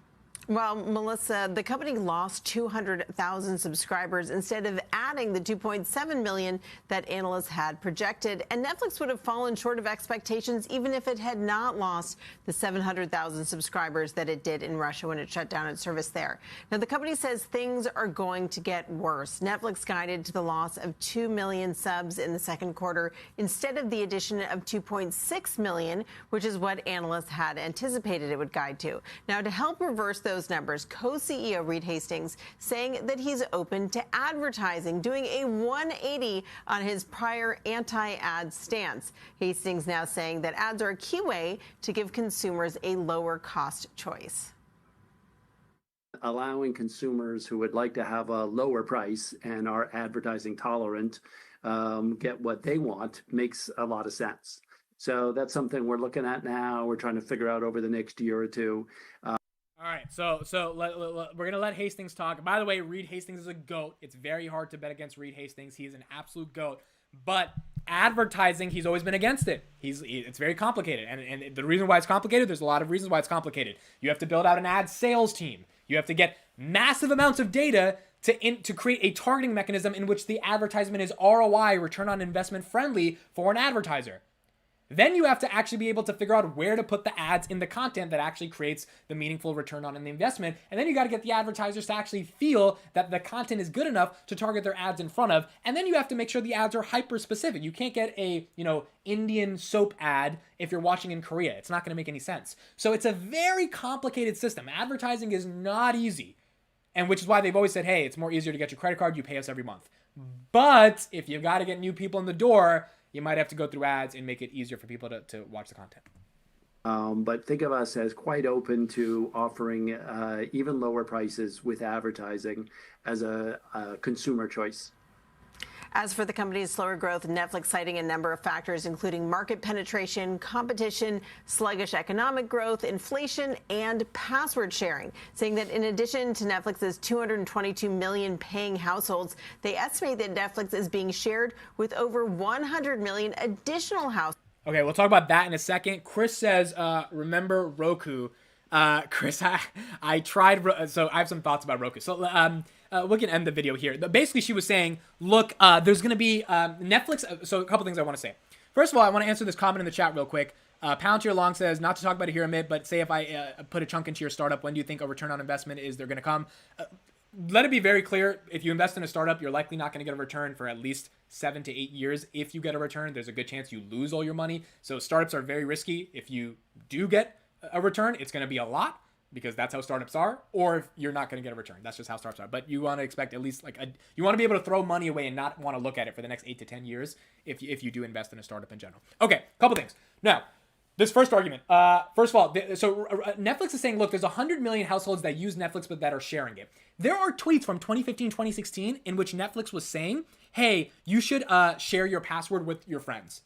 Well, Melissa, the company lost 200,000 subscribers instead of adding the 2.7 million that analysts had projected. And Netflix would have fallen short of expectations even if it had not lost the 700,000 subscribers that it did in Russia when it shut down its service there. Now, the company says things are going to get worse. Netflix guided to the loss of 2 million subs in the second quarter instead of the addition of 2.6 million, which is what analysts had anticipated it would guide to. Now, to help reverse those numbers, co-CEO Reed Hastings saying that he's open to advertising, doing a 180 on his prior anti-ad stance. Hastings now saying that ads are a key way to give consumers a lower cost choice. Allowing consumers who would like to have a lower price and are advertising tolerant get what they want makes a lot of sense. So that's something we're looking at now. We're trying to figure out over the next year or two. All right, so we're going to let Hastings talk. By the way, Reed Hastings is a GOAT. It's very hard to bet against Reed Hastings. He is an absolute GOAT. But advertising, he's always been against it. It's very complicated. And the reason why it's complicated, there's a lot of reasons why it's complicated. You have to build out an ad sales team. You have to get massive amounts of data to create a targeting mechanism in which the advertisement is ROI, return on investment friendly for an advertiser. Then you have to actually be able to figure out where to put the ads in the content that actually creates the meaningful return on the investment. And then you got to get the advertisers to actually feel that the content is good enough to target their ads in front of. And then you have to make sure the ads are hyper specific. You can't get a, Indian soap ad if you're watching in Korea. It's not going to make any sense. So it's a very complicated system. Advertising is not easy. And which is why they've always said, hey, it's more easier to get your credit card. You pay us every month. But if you've got to get new people in the door, you might have to go through ads and make it easier for people to watch the content. But think of us as quite open to offering even lower prices with advertising as a consumer choice. As for the company's slower growth, Netflix citing a number of factors, including market penetration, competition, sluggish economic growth, inflation, and password sharing, saying that in addition to Netflix's 222 million paying households, they estimate that Netflix is being shared with over 100 million additional households. Okay, we'll talk about that in a second. Chris says, remember Roku. Chris, I tried, so I have some thoughts about Roku. So we can end the video here. Basically, she was saying, look, there's going to be Netflix. So a couple things I want to say. First of all, I want to answer this comment in the chat real quick. Palantir Long says, not to talk about it here a minute, but say if I put a chunk into your startup, when do you think a return on investment is they're going to come? Let it be very clear. If you invest in a startup, you're likely not going to get a return for at least 7 to 8 years. If you get a return, there's a good chance you lose all your money. So startups are very risky. If you do get a return, it's going to be a lot because that's how startups are, or if you're not going to get a return. That's just how startups are. But you want to expect at least you want to be able to throw money away and not want to look at it for the next 8 to 10 years if you do invest in a startup in general. Okay, couple things. Now, this first argument. First of all, Netflix is saying, look, there's 100 million households that use Netflix but that are sharing it. There are tweets from 2015, 2016 in which Netflix was saying, hey, you should share your password with your friends.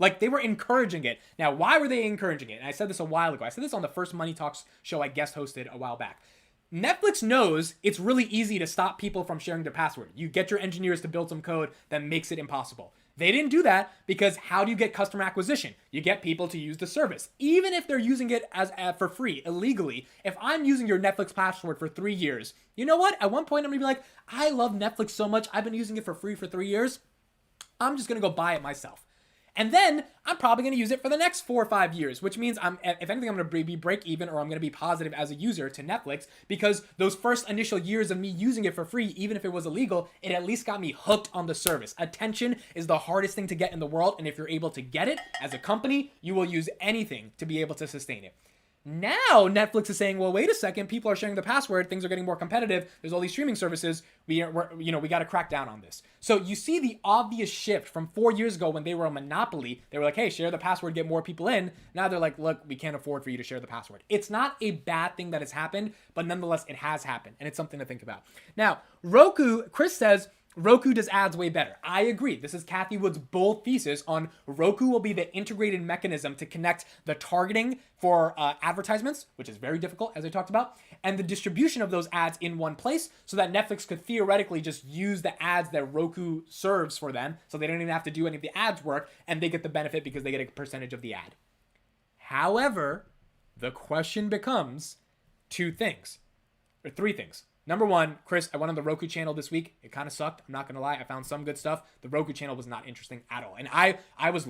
Like, they were encouraging it. Now, why were they encouraging it? And I said this a while ago. I said this on the first Money Talks show I guest hosted a while back. Netflix knows it's really easy to stop people from sharing their password. You get your engineers to build some code that makes it impossible. They didn't do that because how do you get customer acquisition? You get people to use the service. Even if they're using it as for free, illegally, if I'm using your Netflix password for 3 years, you know what? At one point, I'm going to be like, I love Netflix so much. I've been using it for free for 3 years. I'm just going to go buy it myself. And then I'm probably going to use it for the next 4 or 5 years, which means if anything, I'm going to be break even or I'm going to be positive as a user to Netflix because those first initial years of me using it for free, even if it was illegal, it at least got me hooked on the service. Attention is the hardest thing to get in the world. And if you're able to get it as a company, you will use anything to be able to sustain it. Now Netflix is saying, well, wait a second, people are sharing the password, things are getting more competitive, there's all these streaming services, we got to crack down on this. So you see the obvious shift from 4 years ago when they were a monopoly. They were like, hey, share the password, get more people in. Now they're like, look, we can't afford for you to share the password. It's not a bad thing that has happened, but nonetheless, it has happened, and it's something to think about. Now, Roku, Chris says, Roku does ads way better. I agree. This is Kathy Wood's bold thesis on Roku will be the integrated mechanism to connect the targeting for advertisements, which is very difficult, as I talked about, and the distribution of those ads in one place so that Netflix could theoretically just use the ads that Roku serves for them so they don't even have to do any of the ads work, and they get the benefit because they get a percentage of the ad. However, the question becomes two things. or three things. Number one, Chris, I went on the Roku channel this week. It kind of sucked. I'm not going to lie. I found some good stuff. The Roku channel was not interesting at all. And I was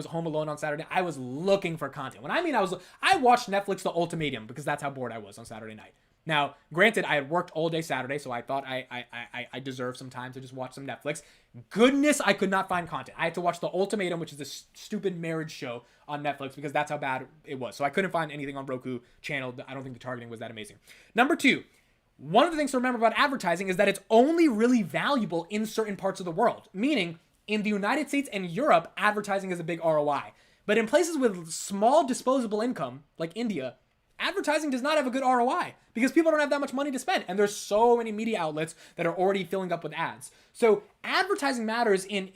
home alone on Saturday. I was looking for content. When I mean I watched Netflix The Ultimatum because that's how bored I was on Saturday night. Now, granted, I had worked all day Saturday, so I thought I deserved some time to just watch some Netflix. Goodness, I could not find content. I had to watch The Ultimatum, which is this stupid marriage show on Netflix, because that's how bad it was. So I couldn't find anything on Roku channel. I don't think the targeting was that amazing. Number two, one of the things to remember about advertising is that it's only really valuable in certain parts of the world, meaning in the United States and Europe, advertising is a big ROI. But in places with small disposable income, like India, advertising does not have a good ROI because people don't have that much money to spend. And there's so many media outlets that are already filling up with ads. So advertising matters in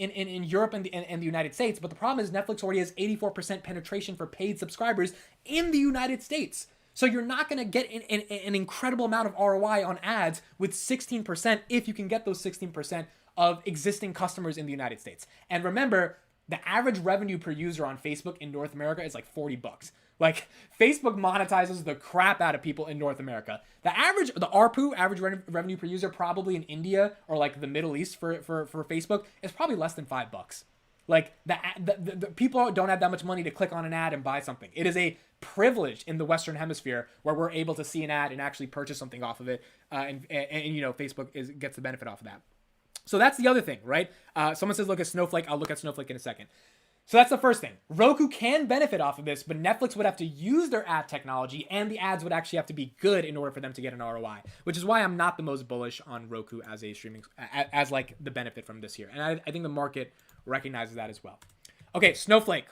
Europe and the United States. But the problem is Netflix already has 84% penetration for paid subscribers in the United States. So you're not going to get an incredible amount of ROI on ads with 16% if you can get those 16% of existing customers in the United States. And remember, the average revenue per user on Facebook in North America is like $40. Like, Facebook monetizes the crap out of people in North America. The ARPU, average revenue per user, probably in India or like the Middle East for Facebook is probably less than $5. Like, the people don't have that much money to click on an ad and buy something. It is a privilege in the Western Hemisphere where we're able to see an ad and actually purchase something off of it. And you know, Facebook gets the benefit off of that. So that's the other thing, right? Someone says, look at Snowflake. I'll look at Snowflake in a second. So that's the first thing. Roku can benefit off of this, but Netflix would have to use their ad technology, and the ads would actually have to be good in order for them to get an ROI, which is why I'm not the most bullish on Roku as a streaming, as like the benefit from this here. And I think the market recognizes that as well. Okay, Snowflake.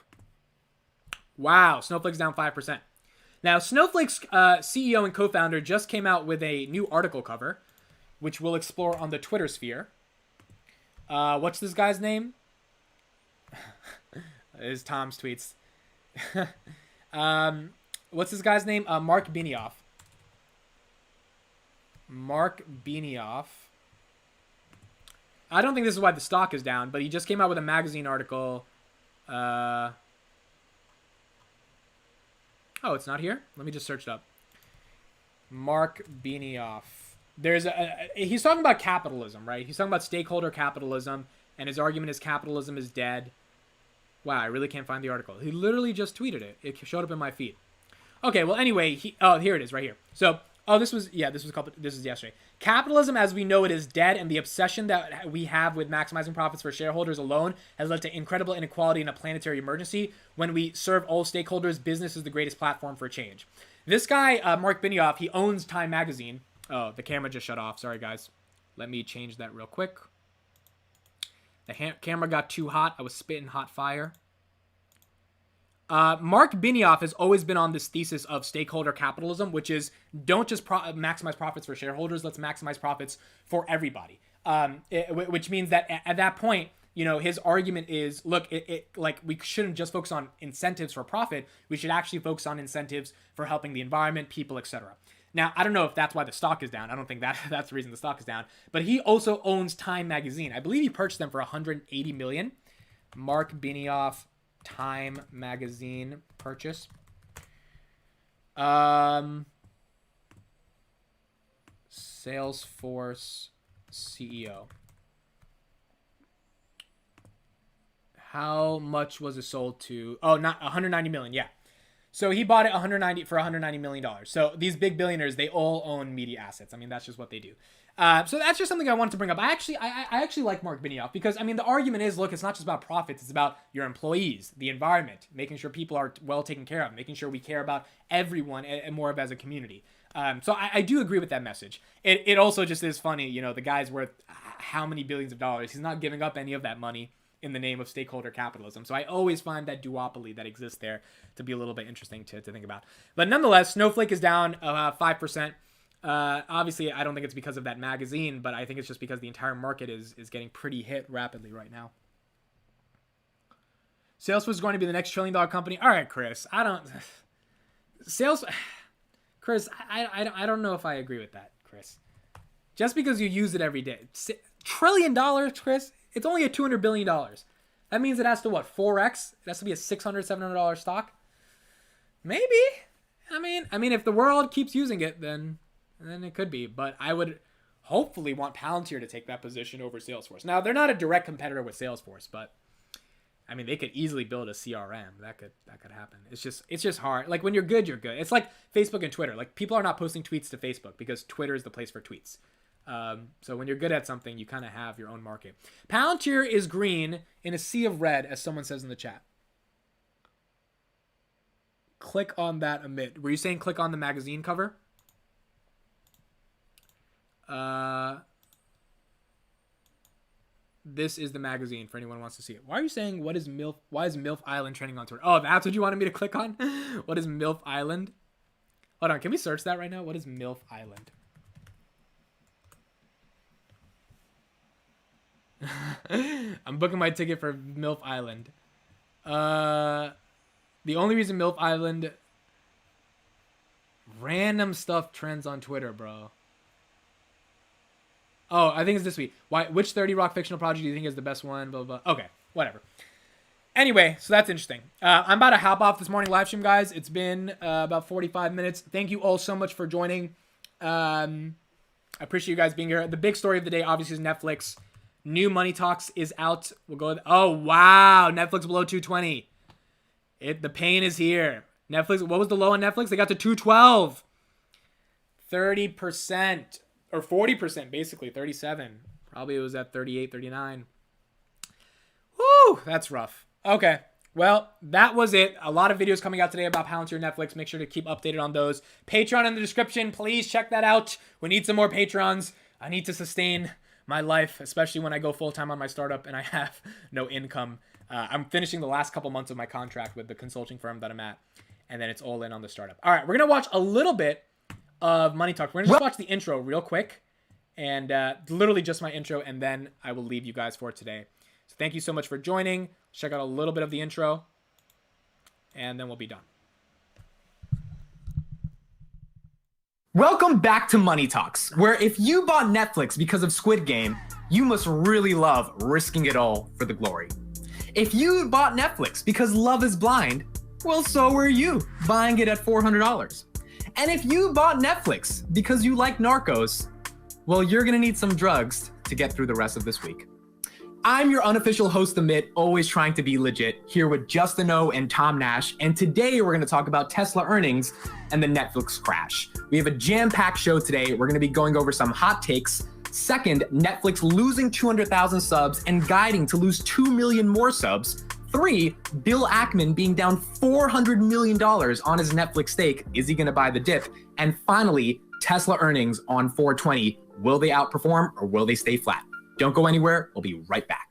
Wow, Snowflake's down 5%. Now, Snowflake's CEO and co-founder just came out with a new article cover, which we'll explore on the Twitter sphere. What's this guy's name? It is Tom's tweets. What's this guy's name? Mark Benioff. Mark Benioff. I don't think this is why the stock is down, but he just came out with a magazine article. Oh, it's not here? Let me just search it up. Mark Benioff. He's talking about capitalism, right? He's talking about stakeholder capitalism, and his argument is capitalism is dead. Wow, I really can't find the article. He literally just tweeted it. It showed up in my feed. Okay, well, anyway, here it is right here. So, this is yesterday. Capitalism as we know it is dead, and the obsession that we have with maximizing profits for shareholders alone has led to incredible inequality and a planetary emergency. When we serve all stakeholders, business is the greatest platform for change. This guy, Mark Benioff, he owns Time Magazine. Oh, the camera just shut off. Sorry, guys. Let me change that real quick. The camera got too hot. I was spitting hot fire. Mark Benioff has always been on this thesis of stakeholder capitalism, which is don't just maximize profits for shareholders. Let's maximize profits for everybody. Which means that at that point, you know, his argument is, look, like we shouldn't just focus on incentives for profit. We should actually focus on incentives for helping the environment, people, etc. Now, I don't know if that's why the stock is down. I don't think that's the reason the stock is down. But he also owns Time Magazine. I believe he purchased them for $180 million. Mark Benioff, Time Magazine purchase. Salesforce CEO. How much was it sold to? Oh, not $190 million. Yeah. So he bought it for $190 million. So these big billionaires, they all own media assets. I mean, that's just what they do. So that's just something I wanted to bring up. I actually like Mark Benioff because, I mean, the argument is, look, it's not just about profits. It's about your employees, the environment, making sure people are well taken care of, making sure we care about everyone and more of as a community. So I do agree with that message. It also just is funny, you know, the guy's worth how many billions of dollars. He's not giving up any of that money in the name of stakeholder capitalism. So I always find that duopoly that exists there to be a little bit interesting to think about. But nonetheless, Snowflake is down 5%. Obviously, I don't think it's because of that magazine, but I think it's just because the entire market is getting pretty hit rapidly right now. Salesforce is going to be the next $1 trillion company. All right, Chris, I don't know if I agree with that, Chris. Just because you use it every day. $1 trillion, Chris? It's only a $200 billion. That means it has to, 4x? It has to be a $600, $700 stock? Maybe. I mean, if the world keeps using it, then then it could be. But I would hopefully want Palantir to take that position over Salesforce. Now, they're not a direct competitor with Salesforce, but I mean, they could easily build a CRM. That could happen. It's just hard. Like, when you're good, you're good. It's like Facebook and Twitter. Like, people are not posting tweets to Facebook because Twitter is the place for tweets. So when you're good at something, you kind of have your own market. Palantir is green in a sea of red, as someone says in the chat. Click on that, Amit. Were you saying click on the magazine cover? This is the magazine for anyone who wants to see it. Why are you saying why is MILF Island trending on Twitter? Oh, that's what you wanted me to click on? What is MILF Island? Hold on, can we search that right now? What is MILF Island? I'm booking my ticket for MILF Island. The only reason MILF Island, random stuff trends on Twitter, bro. Oh, I think it's this week. Which 30 Rock fictional project do you think is the best one? Blah, blah, blah. Okay, whatever. Anyway, so that's interesting. I'm about to hop off this morning live stream, guys. It's been about 45 minutes. Thank you all so much for joining. I appreciate you guys being here. The big story of the day, obviously, is Netflix. New Money Talks is out. We'll go. Oh, wow. Netflix below 220. The pain is here. Netflix, what was the low on Netflix? They got to 212. 30%. Or 40%, basically. 37. Probably it was at 38, 39. Woo, that's rough. Okay, well, that was it. A lot of videos coming out today about Palantir and Netflix. Make sure to keep updated on those. Patreon in the description. Please check that out. We need some more Patrons. I need to sustain my life, especially when I go full-time on my startup and I have no income. I'm finishing the last couple months of my contract with the consulting firm that I'm at, and then it's all in on the startup. All right, we're going to watch a little bit of Money Talk. We're going to just watch the intro real quick, and literally just my intro, and then I will leave you guys for today. So thank you so much for joining. Check out a little bit of the intro, and then we'll be done. Welcome back to Money Talks, where if you bought Netflix because of Squid Game, you must really love risking it all for the glory. If you bought Netflix because Love is Blind, well, so were you, buying it at $400. And if you bought Netflix because you like Narcos, well, you're gonna need some drugs to get through the rest of this week. I'm your unofficial host, Amit, always trying to be legit, here with Justin O and Tom Nash, and today we're gonna talk about Tesla earnings and the Netflix crash. We have a jam-packed show today. We're gonna be going over some hot takes. Second, Netflix losing 200,000 subs and guiding to lose 2 million more subs. 3, Bill Ackman being down $400 million on his Netflix stake. Is he gonna buy the dip? And finally, Tesla earnings on 420. Will they outperform or will they stay flat? Don't go anywhere. We'll be right back.